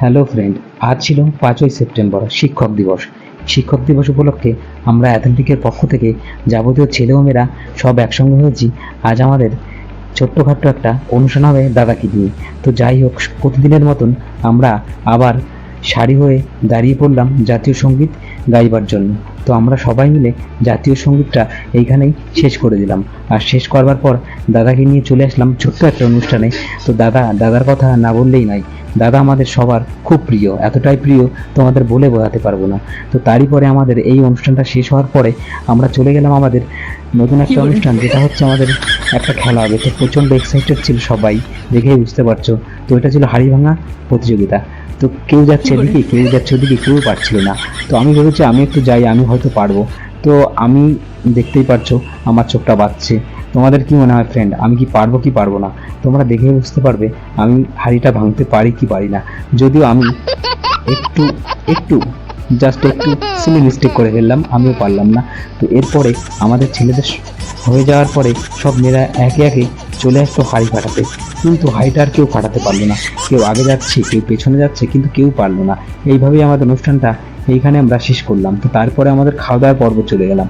Hello friend, আজ ছিল 5ই September শিক্ষক দিবস। শিক্ষক দিবস উপলক্ষে আমরা অ্যাথলেটিকের পক্ষ থেকে যাবতীয় ছেলে ও মেয়েরা সব একসঙ্গে হয়েছি। আজ আমাদের ছোট্টখাট্ট একটা অনুষ্ঠান হবে দাদাকে নিয়ে। তো যাই হোক, প্রতিদিনের মতন আমরা আবার সারি হয়ে দাঁড়িয়ে পড়লাম জাতীয় সঙ্গীত গাইবার জন্য। তো আমরা সবাই মিলে জাতীয় সঙ্গীতটা এইখানেই শেষ করে দিলাম। আর শেষ করবার পর দাদাকে নিয়ে চলে আসলাম ছোট্ট একটা অনুষ্ঠানে। তো দাদার কথা না বললেই নাই। দাদা আমাদের সবার খুব প্রিয়, এতটাই প্রিয় তোমাদের বলে বোঝাতে পারবো না। তো তারই পরে আমাদের এই অনুষ্ঠানটা শেষ হওয়ার পরে আমরা চলে গেলাম আমাদের নতুন একটা অনুষ্ঠান, যেটা হচ্ছে আমাদের একটা খেলা হবে। তো প্রচণ্ড এক্সাইটেড ছিল সবাই, দেখেই বুঝতে পারছো। তো এটা ছিল হাড়ি ভাঙা প্রতিযোগিতা। তো কেউ যাচ্ছে এদিকে, কেউ যাচ্ছে ওদিকে, কেউ পারছিল না। তো আমি ভেবেছি আমি একটু যাই, আমি হয়তো পারবো। তো আমি, দেখতেই পারছো আমার চোখটা বাজছে। তোমাদের কি মনে হয় ফ্রেন্ড, আমি কি পারবো কি পারবো না? তোমরা দেখে বুঝতে পারবে আমি হাঁড়িটা ভাঙতে পারি কি পারি না। যদিও আমি একটু একটু জাস্ট একটু সিলি মিস্টেক করে ফেললাম, আমিও পারলাম না। তো এরপরে আমাদের ছেলেদের হয়ে যাওয়ার পরে সব মেয়েরা একে একে চলে আসতো হাঁড়ি কাটাতে, কিন্তু হাঁড়িটা আর কেউ কাটাতে পারলো না। কেউ আগে যাচ্ছে, কেউ পেছনে যাচ্ছে, কিন্তু কেউ পারলো না। এইভাবেই আমাদের অনুষ্ঠানটা এইখানে আমরা শেষ করলাম। তো তারপরে আমাদের খাওয়া দাওয়ার পর্ব চলে গেলাম।